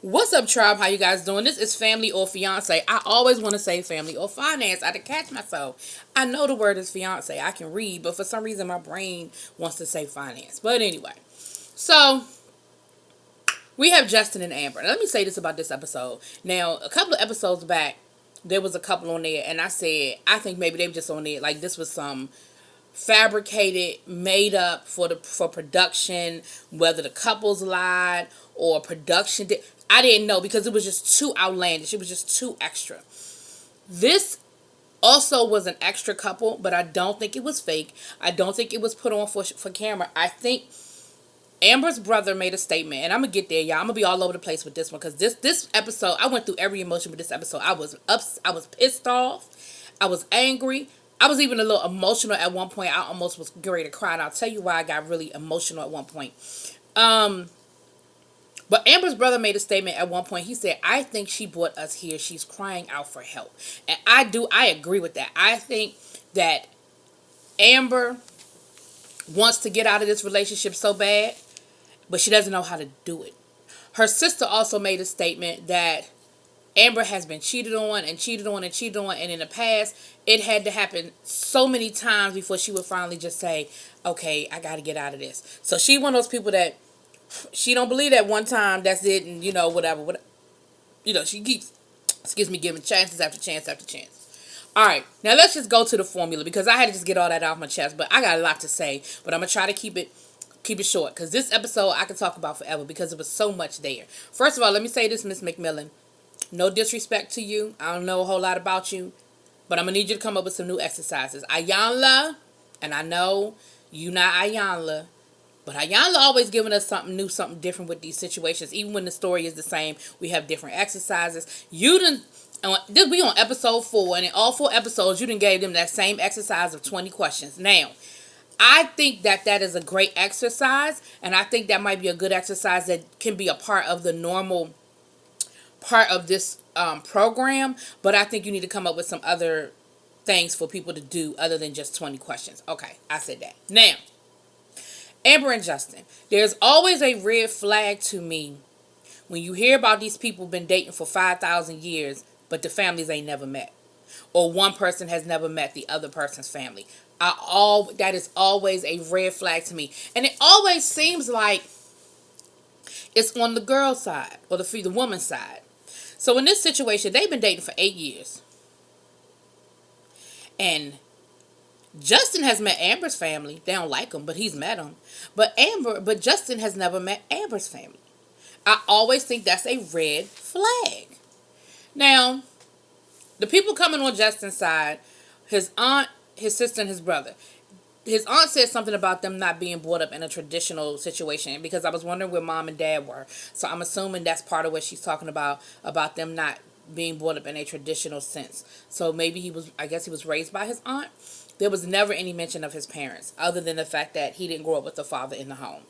What's up, tribe? How you guys doing? This is Family or Fiance. I always want to say Family or Finance. I had to catch myself. I know the word is Fiance. I can read, but for some reason my brain wants to say Finance. But anyway, so we have Justin and Amber. Now, let me say this about this episode. Now, a couple of episodes back, there was a couple on there, and I said I think maybe they were just on there like this was some fabricated, made up for production, whether the couples lied or production did. I didn't know because it was just too outlandish. It was just too extra. This also was an extra couple, but I don't think it was fake. I don't think it was put on for camera. I think Amber's brother made a statement, and I'm gonna get there, y'all. I'm gonna be all over the place with this one because this episode, I went through every emotion with this episode. I was pissed off, I was angry, I was even a little emotional at one point. I almost was ready to cry, and I'll tell you why I got really emotional at one point. But Amber's brother made a statement at one point. He said, "I think she brought us here. She's crying out for help," and I agree with that. I think that Amber wants to get out of this relationship so bad, but she doesn't know how to do it. Her sister also made a statement that Amber has been cheated on and cheated on and cheated on, and in the past, it had to happen so many times before she would finally just say, okay, I got to get out of this. So she one of those people that she don't believe that one time, that's it, and whatever. She keeps, giving chances after chance after chance. All right, now let's just go to the formula because I had to just get all that off my chest, but I got a lot to say, but I'm going to try to keep it short because this episode I could talk about forever because there was so much there. First of all, let me say this, Miss McMillan. No disrespect to you. I don't know a whole lot about you, but I'm going to need you to come up with some new exercises. Ayanla, and I know you not Ayanla, but Ayanla always giving us something new, something different with these situations. Even when the story is the same, we have different exercises. We on episode 4, and in all 4 episodes, you done gave them that same exercise of 20 questions. Now, I think that is a great exercise, and I think that might be a good exercise that can be a part of the normal part of this program, but I think you need to come up with some other things for people to do other than just 20 questions. Okay, I said that. Now, Amber and Justin. There's always a red flag to me when you hear about these people been dating for 5,000 years, but the families ain't never met. Or one person has never met the other person's family. That is always a red flag to me. And it always seems like it's on the girl's side or the woman's side. So in this situation, they've been dating for 8 years. And Justin has met Amber's family. They don't like him, but he's met them. But Justin has never met Amber's family. I always think that's a red flag. Now, the people coming on Justin's side, his aunt, his sister, and his brother. His aunt said something about them not being brought up in a traditional situation because I was wondering where mom and dad were. So I'm assuming that's part of what she's talking about them not being brought up in a traditional sense. So maybe I guess he was raised by his aunt. There was never any mention of his parents other than the fact that he didn't grow up with the father in the home.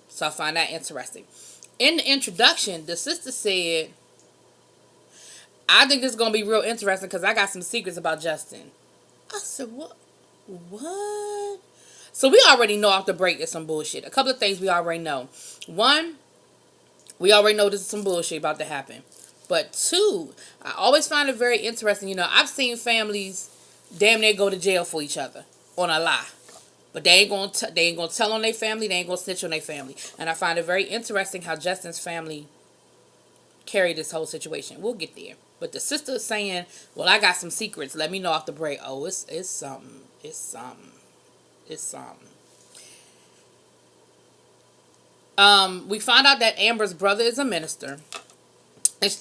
So I find that interesting. In the introduction, the sister said, I think this is going to be real interesting because I got some secrets about Justin. I said, what? So we already know off the break there's some bullshit. A couple of things we already know. One, we already know there's some bullshit about to happen. But 2, I always find it very interesting. I've seen families damn near go to jail for each other on a lie. But they ain't gonna tell on their family. They ain't gonna snitch on their family. And I find it very interesting how Justin's family carried this whole situation. We'll get there. But the sister is saying, well, I got some secrets. Let me know off the break. Oh, it's something. It's something. We found out that Amber's brother is a minister.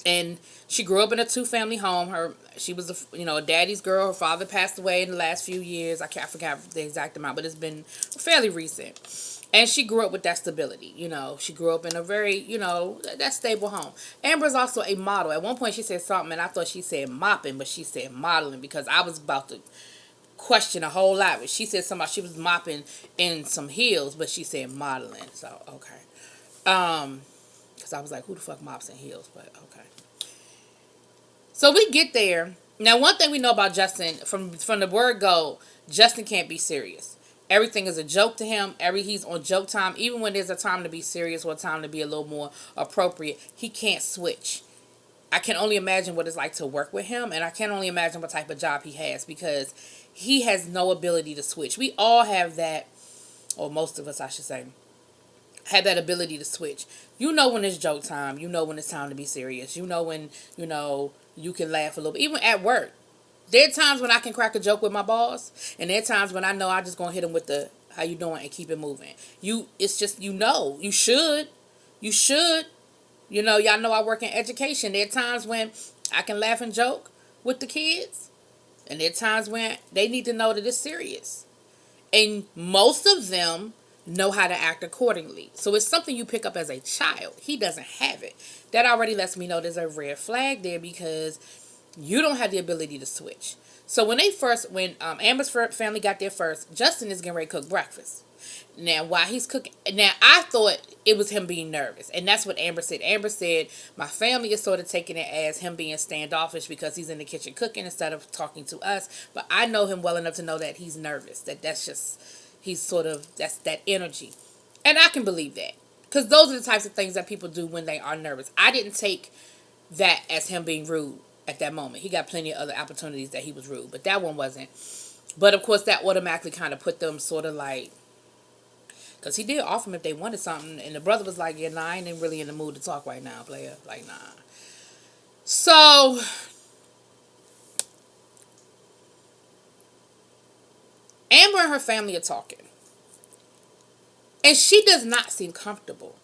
And she grew up in a 2-family home. She was a daddy's girl. Her father passed away in the last few years. I forgot the exact amount, but it's been fairly recent. And she grew up with that stability. She grew up in a very, that stable home. Amber's also a model. At one point she said something, and I thought she said mopping, but she said modeling because I was about to question a whole lot. But she said something about she was mopping in some heels, but she said modeling. So, okay. Because I was like, who the fuck mops in heels? But, okay. So we get there. Now, one thing we know about Justin, from the word go, Justin can't be serious. Everything is a joke to him. He's on joke time. Even when there's a time to be serious or a time to be a little more appropriate, he can't switch. I can only imagine what it's like to work with him, and I can only imagine what type of job he has, because he has no ability to switch. We all have that, or most of us, I should say, have that ability to switch. You know when it's joke time. You know when it's time to be serious. You know when, you can laugh a little bit. Even at work. There are times when I can crack a joke with my boss, and there are times when I know I just gonna hit him with the "how you doing" and keep it moving. It's just, you should. Y'all know I work in education. There are times when I can laugh and joke with the kids, and there are times when they need to know that it's serious. And most of them know how to act accordingly. So it's something you pick up as a child. He doesn't have it. That already lets me know there's a red flag there, because you don't have the ability to switch. So when Amber's family got there first, Justin is getting ready to cook breakfast. Now, while he's cooking, I thought it was him being nervous. And that's what Amber said. Amber said, my family is sort of taking it as him being standoffish because he's in the kitchen cooking instead of talking to us. But I know him well enough to know that he's nervous. That's that energy. And I can believe that. Because those are the types of things that people do when they are nervous. I didn't take that as him being rude at that moment. He got plenty of other opportunities that he was rude. But that one wasn't. But, of course, that automatically kind of put them sort of like... Because he did offer them if they wanted something. And the brother was like, yeah, nah, I ain't really in the mood to talk right now, player. Like, nah. So, Amber and her family are talking. And she does not seem comfortable.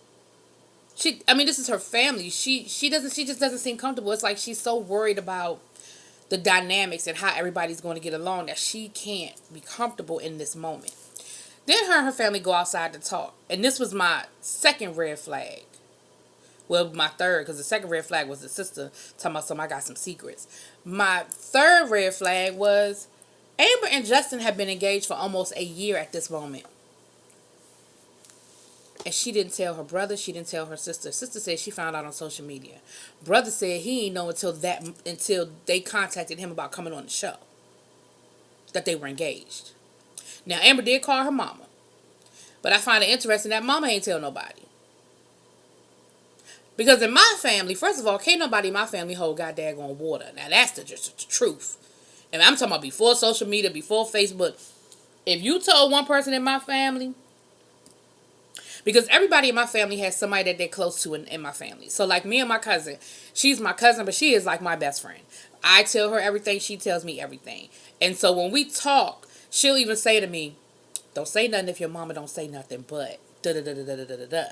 This is her family. She just doesn't seem comfortable. It's like she's so worried about the dynamics and how everybody's going to get along that she can't be comfortable in this moment. Then her and her family go outside to talk. And this was my second red flag. Well, my third, because the second red flag was the sister talking about something, I got some secrets. My third red flag was Amber and Justin have been engaged for almost a year at this moment. And she didn't tell her brother. She didn't tell her sister. Sister said she found out on social media. Brother said he didn't know until they contacted him about coming on the show that they were engaged. Now, Amber did call her mama. But I find it interesting that mama ain't tell nobody. Because in my family, first of all, can't nobody in my family hold goddamn on water. Now, that's just the truth. And I'm talking about before social media, before Facebook. If you told one person in my family... Because everybody in my family has somebody that they're close to in my family. So, like me and my cousin. She's my cousin, but she is like my best friend. I tell her everything. She tells me everything. And so when we talk... She'll even say to me, don't say nothing if your mama don't say nothing, but da-da-da-da-da-da-da-da.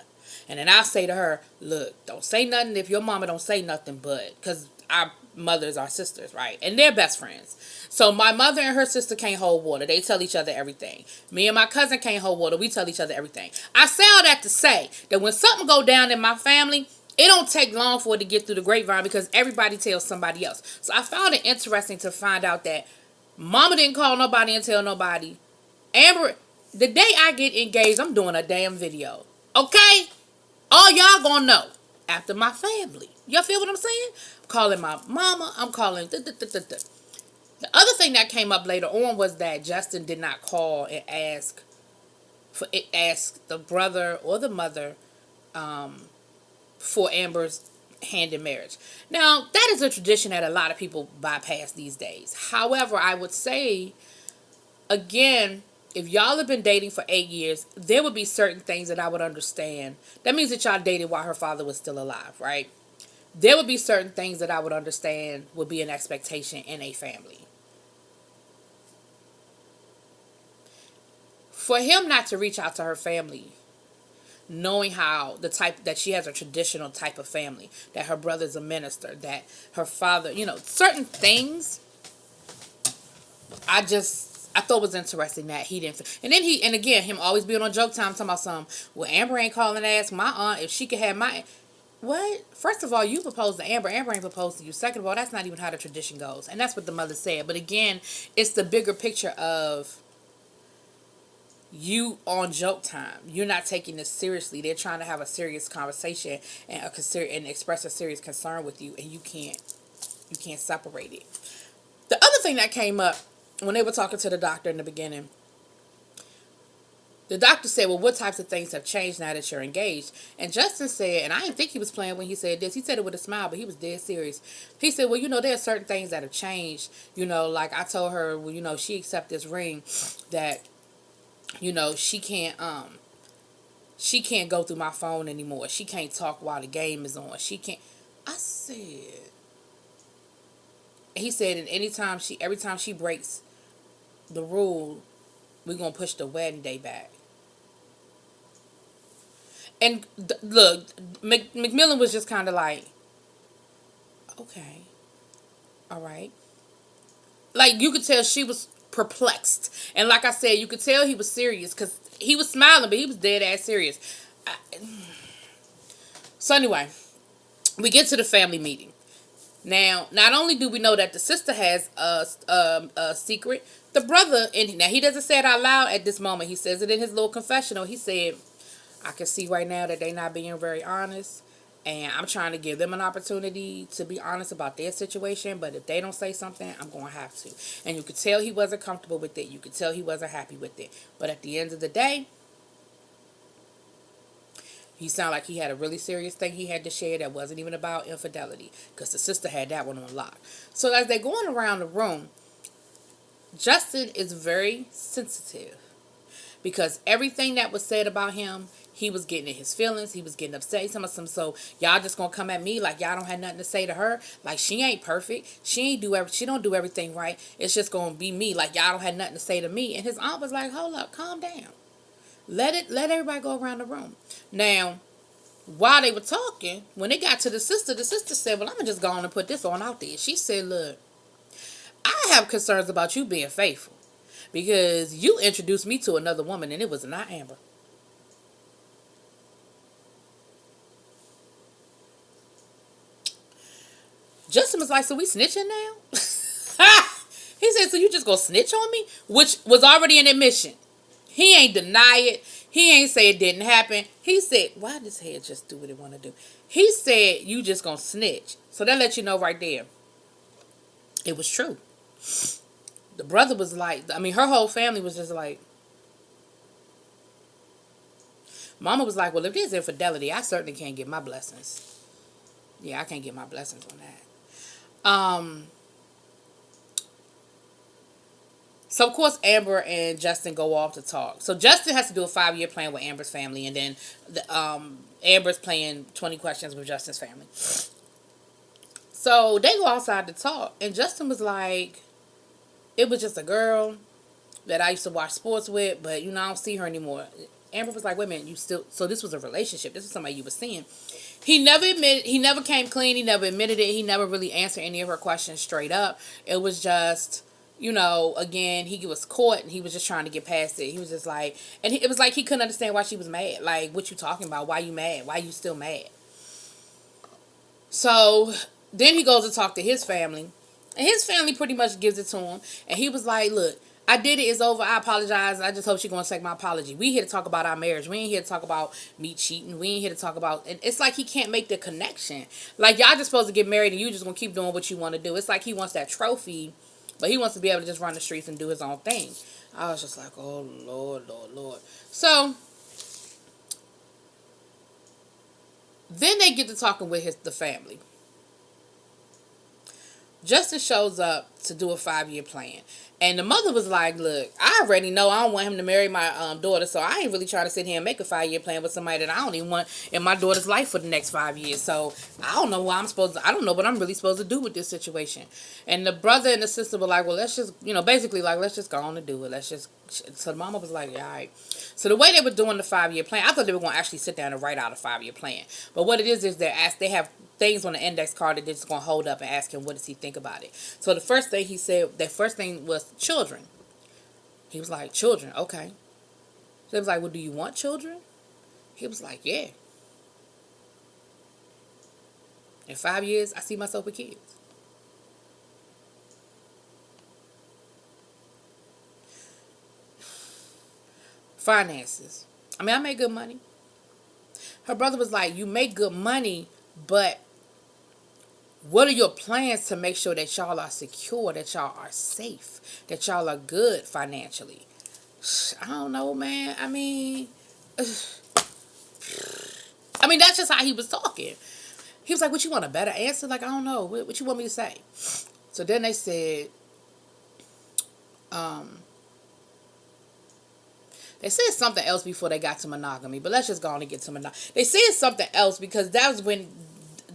And then I'll say to her, look, don't say nothing if your mama don't say nothing, but, because our mothers are sisters, right? And they're best friends. So my mother and her sister can't hold water. They tell each other everything. Me and my cousin can't hold water. We tell each other everything. I say all that to say that when something go down in my family, it don't take long for it to get through the grapevine because everybody tells somebody else. So I found it interesting to find out that Mama didn't call nobody and tell nobody. Amber, the day I get engaged, I'm doing a damn video. Okay? All y'all gonna know. After my family. Y'all feel what I'm saying? I'm calling my mama. I'm calling... The other thing that came up later on was that Justin did not call and ask the brother or the mother for Amber's hand in marriage. Now, that is a tradition that a lot of people bypass these days. However, I would say, again, if y'all have been dating for 8 years, there would be certain things that I would understand. That means that y'all dated while her father was still alive, right? There would be certain things that I would understand would be an expectation in a family. For him not to reach out to her family, knowing how the type that she has a traditional type of family, that her brother's a minister, that her father, certain things, I thought was interesting that he didn't. And then and again, him always being on joke time talking about something. Well, Amber ain't calling and ask my aunt if she could have my... What? First of all, you proposed to Amber. Amber ain't proposed to you. Second of all, that's not even how the tradition goes. And that's what the mother said. But again, it's the bigger picture of you on joke time. You're not taking this seriously. They're trying to have a serious conversation and express a serious concern with you, and you can't separate it. The other thing that came up when they were talking to the doctor in the beginning, The doctor said, well, what types of things have changed now that you're engaged? And Justin said, and I didn't think he was playing when he said this. He said it with a smile, but he was dead serious. He said, well, there are certain things that have changed. Like I told her, well, she accept this ring that, she can't go through my phone anymore. She can't talk while the game is on. She can't. I said, he said, and every time she breaks the rule, we're going to push the wedding day back. And look, McMillan was just kind of like, okay, all right. Like, you could tell she was perplexed. And like I said, you could tell he was serious because he was smiling, but he was dead ass serious. So anyway, we get to the family meeting. Now, not only do we know that the sister has a secret, the brother, and now he doesn't say it out loud at this moment. He says it in his little confessional. He said, I can see right now that they're not being very honest, and I'm trying to give them an opportunity to be honest about their situation, but if they don't say something, I'm going to have to. And you could tell he wasn't comfortable with it. You could tell he wasn't happy with it. But at the end of the day, he sounded like he had a really serious thing he had to share that wasn't even about infidelity, because the sister had that one on lock. So as they're going around the room, Justin is very sensitive because everything that was said about him, he was getting in his feelings. He was getting upset. So y'all just gonna come at me like y'all don't have nothing to say to her? Like, she ain't perfect. She don't do everything right. It's just gonna be me. Like, y'all don't have nothing to say to me. And his aunt was like, hold up, calm down. Let everybody go around the room. Now, while they were talking, when they got to the sister said, well, I'm gonna just go on and put this on out there. She said, look, I have concerns about you being faithful because you introduced me to another woman and it was not Amber. Justin was like, so we snitching now? He said, so you just gonna snitch on me? Which was already an admission. He ain't deny it. He ain't say it didn't happen. He said, why does head just do what it want to do? He said, you just gonna snitch. So that lets you know right there. It was true. The brother was like, her whole family was just like, Mama was like, well, if there's infidelity, I certainly can't get my blessings. Yeah, I can't get my blessings on that. So, of course, Amber and Justin go off to talk. So, Justin has to do a 5-year plan with Amber's family. And then Amber's playing 20 questions with Justin's family. So, they go outside to talk. And Justin was like, it was just a girl that I used to watch sports with. But, I don't see her anymore. Amber was like, wait a minute, so this was a relationship. This was somebody you were seeing. He never came clean. He never admitted it. He never really answered any of her questions straight up. It was just, again, he was caught and he was just trying to get past it. He was just like, and it was like he couldn't understand why she was mad. Like, what you talking about? Why you mad? Why you still mad? So then he goes to talk to his family. And his family pretty much gives it to him. And he was like, look, I did it. It's over. I apologize. I just hope she's going to take my apology. We here to talk about our marriage. We ain't here to talk about me cheating. We ain't here to talk about... And it's like he can't make the connection. Like, y'all just supposed to get married and you just going to keep doing what you want to do. It's like he wants that trophy, but he wants to be able to just run the streets and do his own thing. I was just like, oh, Lord, Lord, Lord. So, then they get to talking with the family. Justin shows up to do a 5-year plan. And the mother was like, look, I already know I don't want him to marry my daughter, so I ain't really trying to sit here and make a 5-year plan with somebody that I don't even want in my daughter's life for the next 5 years. So I don't know I don't know what I'm really supposed to do with this situation. And the brother and the sister were like, well, let's just, basically like, let's just go on and do it. So the mama was like, yeah, all right. So the way they were doing the 5-year plan, I thought they were going to actually sit down and write out a 5-year plan. But what it is they have things on the index card that they're just going to hold up and ask him, what does he think about it? So the first thing he said, the first thing was children. He was like, children, okay. So they was like, well, do you want children? He was like, yeah. In 5 years, I see myself with kids. Finances. I make good money. Her brother was like, you make good money, but what are your plans to make sure that y'all are secure, that y'all are safe, that y'all are good financially? I don't know, man. I mean, that's just how he was talking. He was like, what, you want a better answer? Like, I don't know. What you want me to say? So then they said, they said something else before they got to monogamy, but let's just go on and get to monogamy. They said something else because that was when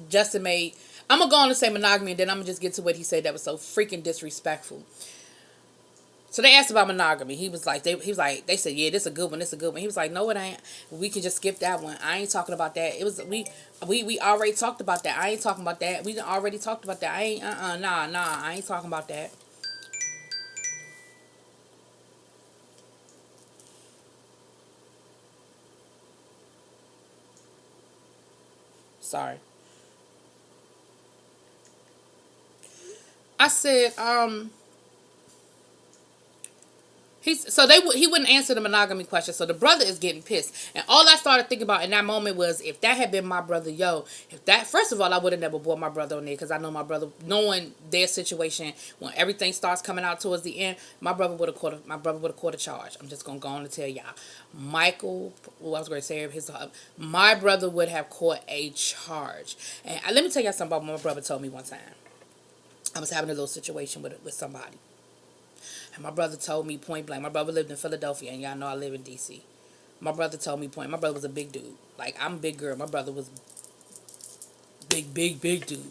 Justin made, I'm going to go on and say monogamy, and then I'm going to just get to what he said that was so freaking disrespectful. So they asked about monogamy. He was like, they said, yeah, this is a good one, this is a good one. He was like, no, it ain't. We can just skip that one. I ain't talking about that. It was, we already talked about that. I ain't talking about that. We already talked about that. I ain't, nah, I ain't talking about that. Sorry. I said, he wouldn't answer the monogamy question, so the brother is getting pissed. And all I started thinking about in that moment was, if that had been my brother, if that, first of all, I would have never brought my brother on there, because I know my brother, knowing their situation, when everything starts coming out towards the end, my brother would have caught a charge. I'm just gonna go on and tell y'all, Michael, who I was going to say my brother would have caught a charge. And let me tell y'all something about what my brother told me one time. I was having a little situation with somebody. And my brother told me point blank. My brother lived in Philadelphia, and y'all know I live in D.C. My brother told me my brother was a big dude. Like, I'm a big girl. My brother was big dude.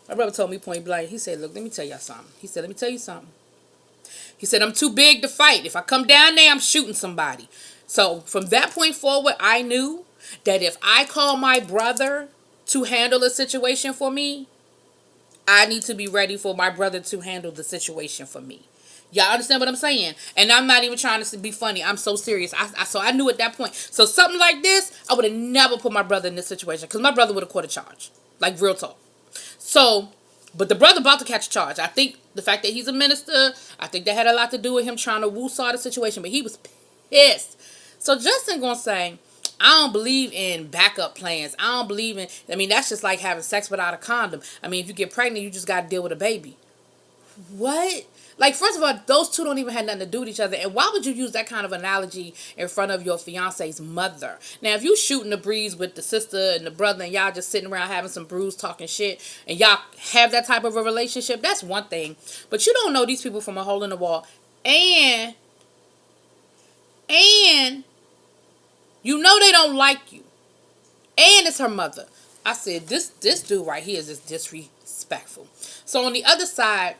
My brother told me point blank. He said, look, let me tell y'all something. He said, let me tell you something. He said, I'm too big to fight. If I come down there, I'm shooting somebody. So from that point forward, I knew that if I call my brother to handle a situation for me, I need to be ready for my brother to handle the situation for me. Y'all understand what I'm saying? And I'm not even trying to be funny. I'm so serious. So I knew at that point. So something like this, I would have never put my brother in this situation, because my brother would have caught a charge. Like, real talk. So, but the brother about to catch a charge. I think the fact that he's a minister, I think that had a lot to do with him trying to woo-saw the situation. But he was pissed. So Justin gonna say, I don't believe in backup plans. I don't believe in, that's just like having sex without a condom. If you get pregnant, you just got to deal with a baby. What? Like, first of all, those two don't even have nothing to do with each other. And why would you use that kind of analogy in front of your fiance's mother? Now, if you shooting the breeze with the sister and the brother, and y'all just sitting around having some brews, talking shit, and y'all have that type of a relationship, that's one thing. But you don't know these people from a hole in the wall. And you know they don't like you. And it's her mother. I said, this dude right here is just disrespectful. So on the other side,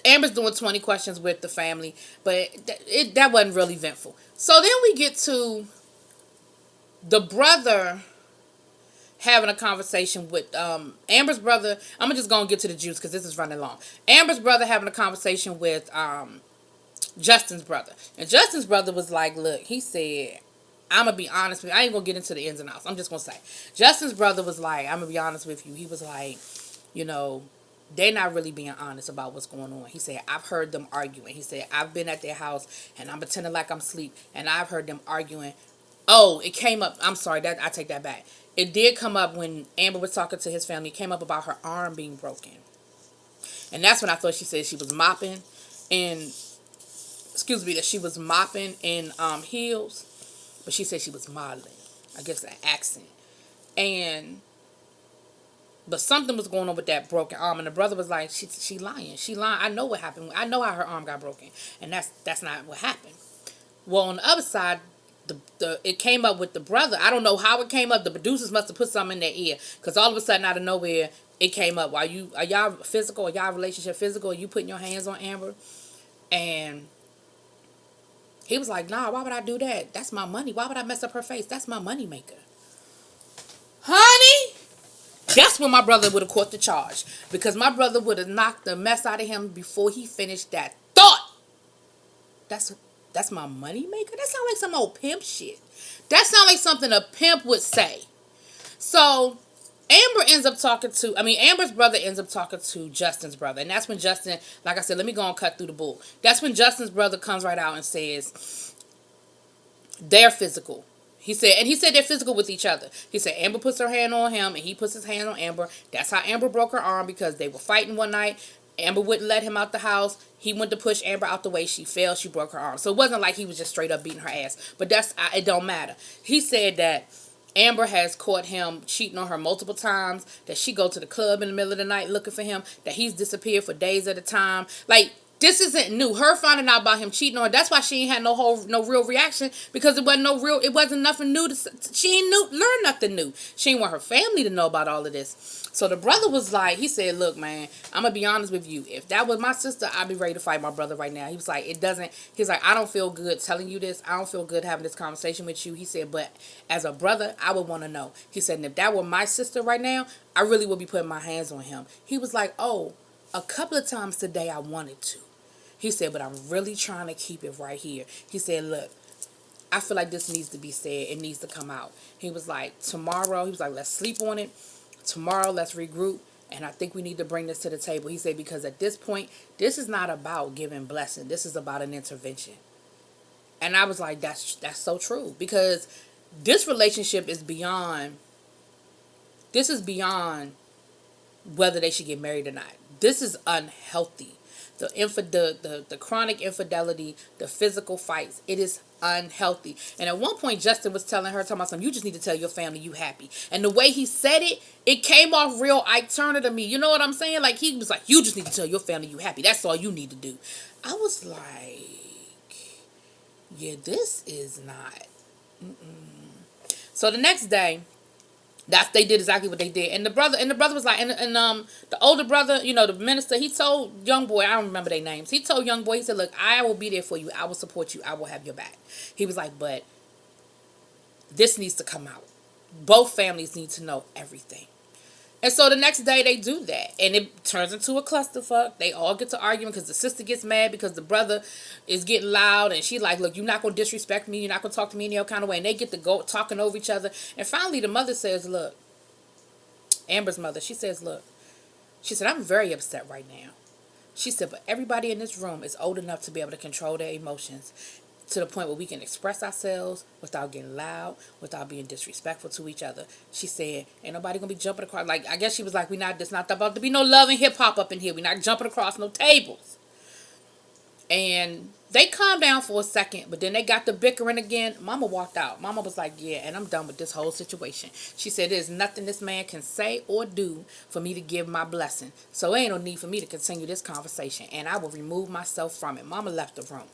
Amber's doing 20 questions with the family, but that wasn't really eventful. So then we get to the brother having a conversation with Amber's brother. I'm just going to get to the juice because this is running long. Amber's brother having a conversation with Justin's brother. And Justin's brother was like, look, he said, I'm going to be honest with you. I ain't going to get into the ins and outs. I'm just going to say. Justin's brother was like, I'm going to be honest with you. He was like, they're not really being honest about what's going on. He said, I've heard them arguing. He said, I've been at their house and I'm pretending like I'm asleep, and I've heard them arguing. Oh, it came up. I'm sorry, I take that back. It did come up when Amber was talking to his family. It came up about her arm being broken. And that's when I thought she said she was mopping that she was mopping in heels. But she said she was modeling. I guess an accent. But something was going on with that broken arm, and the brother was like, she lying. She lying. I know what happened. I know how her arm got broken, and that's not what happened. Well, on the other side, it came up with the brother. I don't know how it came up. The producers must have put something in their ear, because all of a sudden, out of nowhere, it came up. Are y'all physical? Are y'all relationship physical? Are you putting your hands on Amber? And he was like, nah, why would I do that? That's my money. Why would I mess up her face? That's my money maker. Honey? That's when my brother would have caught the charge. Because my brother would have knocked the mess out of him before he finished that thought. That's my money maker? That sounds like some old pimp shit. That sounds like something a pimp would say. So Amber's brother ends up talking to Justin's brother. And that's when Justin, like I said, let me go and cut through the bull. That's when Justin's brother comes right out and says, they're physical. He said they're physical with each other. He said Amber puts her hand on him and he puts his hand on Amber. That's how Amber broke her arm, because they were fighting one night. Amber wouldn't let him out the house. He went to push Amber out the way. She fell. She broke her arm. So it wasn't like he was just straight up beating her ass. But it don't matter. He said that Amber has caught him cheating on her multiple times. That she go to the club in the middle of the night looking for him. That he's disappeared for days at a time. Like, this isn't new. Her finding out about him cheating on her. That's why she ain't had no real reaction, because it wasn't nothing new. She ain't learn nothing new. She ain't want her family to know about all of this. So the brother was like, he said, look, man, I'm gonna be honest with you. If that was my sister, I'd be ready to fight my brother right now. He was like, he's like, I don't feel good telling you this. I don't feel good having this conversation with you. He said, but as a brother, I would want to know. He said, and if that were my sister right now, I really would be putting my hands on him. He was like, oh, a couple of times today I wanted to. He said, but I'm really trying to keep it right here. He said, look, I feel like this needs to be said. It needs to come out. He was like, tomorrow, he was like, let's sleep on it. Tomorrow, let's regroup. And I think we need to bring this to the table. He said, because at this point, this is not about giving blessing. This is about an intervention. And I was like, that's so true. Because this relationship is beyond whether they should get married or not. This is unhealthy. The chronic infidelity, the physical fights, it is unhealthy. And at one point, Justin was talking about something, you just need to tell your family you happy. And the way he said it, it came off real Ike Turner to me. You know what I'm saying? Like, he was like, you just need to tell your family you happy. That's all you need to do. I was like, yeah, this is not. So the next day, they did exactly what they did. And the brother was like, and the older brother, the minister, he told young boy, I don't remember their names. He told young boy, he said, look, I will be there for you. I will support you. I will have your back. He was like, but this needs to come out. Both families need to know everything. And so the next day they do that. And it turns into a clusterfuck. They all get to arguing because the sister gets mad because the brother is getting loud. And she like, look, you're not going to disrespect me. You're not going to talk to me any other kind of way. And they get to go talking over each other. And finally the mother says, look, Amber's mother, she says, look, she said, I'm very upset right now. She said, but everybody in this room is old enough to be able to control their emotions to the point where we can express ourselves without getting loud, without being disrespectful to each other. She said, ain't nobody gonna be jumping across. Like, I guess she was like, there's not about to be no love and hip hop up in here. We're not jumping across no tables. And they calmed down for a second, but then they got the bickering again. Mama walked out. Mama was like, yeah, and I'm done with this whole situation. She said, there's nothing this man can say or do for me to give my blessing. So there ain't no need for me to continue this conversation, and I will remove myself from it. Mama left the room.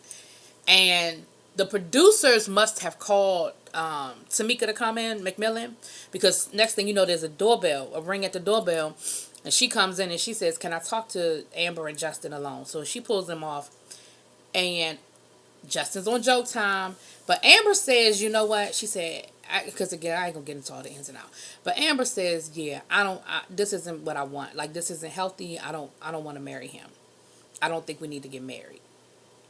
And the producers must have called Tamika to come in, McMillan, because next thing you know, there's a ring at the doorbell, and she comes in and she says, can I talk to Amber and Justin alone? So she pulls them off, and Justin's on joke time, but Amber says, you know what? She said, because again, I ain't gonna get into all the ins and outs, but Amber says, yeah, this isn't what I want. Like, this isn't healthy. I don't want to marry him. I don't think we need to get married.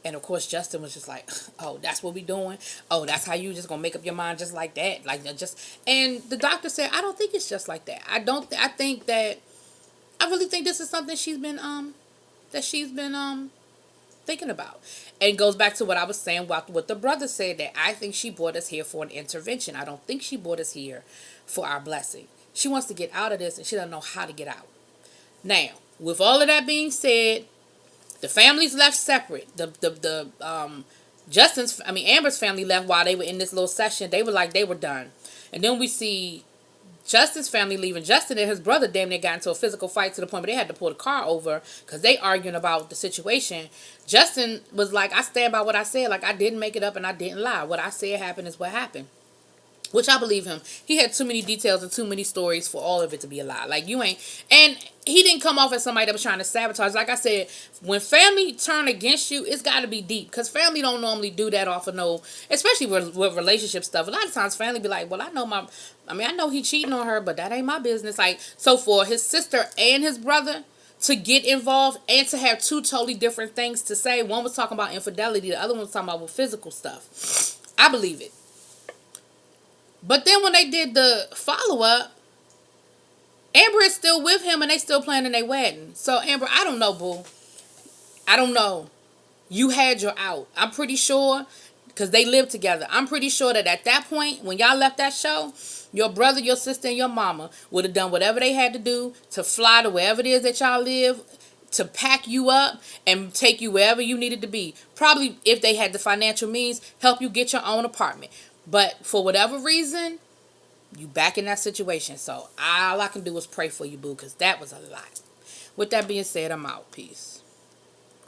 And of course, Justin was just like, oh, that's what we doing? Oh, that's how you just gonna make up your mind just like that? And the doctor said, I don't think it's just like that. I really think this is something she's been thinking about. And it goes back to what I was saying, what the brother said, that I think she brought us here for an intervention. I don't think she brought us here for our blessing. She wants to get out of this, and she doesn't know how to get out. Now, with all of that being said, the families left separate. Amber's family left while they were in this little session. They were done. And then we see Justin's family leaving. Justin and his brother damn near got into a physical fight to the point where they had to pull the car over because they arguing about the situation. Justin was like, I stand by what I said. Like, I didn't make it up and I didn't lie. What I said happened is what happened. Which I believe him. He had too many details and too many stories for all of it to be a lie. Like, you ain't. And he didn't come off as somebody that was trying to sabotage. Like I said, when family turn against you, it's got to be deep. Because family don't normally do that off of no, especially with relationship stuff. A lot of times family be like, well, I know he cheating on her, but that ain't my business. Like, so for his sister and his brother to get involved and to have two totally different things to say. One was talking about infidelity. The other one was talking about physical stuff. I believe it. But then when they did the follow-up, Amber is still with him and they still planning their wedding. So, Amber, I don't know, boo. I don't know. You had your out. I'm pretty sure, because they live together, I'm pretty sure that at that point, when y'all left that show, your brother, your sister, and your mama would have done whatever they had to do to fly to wherever it is that y'all live to pack you up and take you wherever you needed to be. Probably, if they had the financial means, help you get your own apartment. But for whatever reason, you back in that situation. So all I can do is pray for you, boo, because that was a lot. With that being said, I'm out. Peace.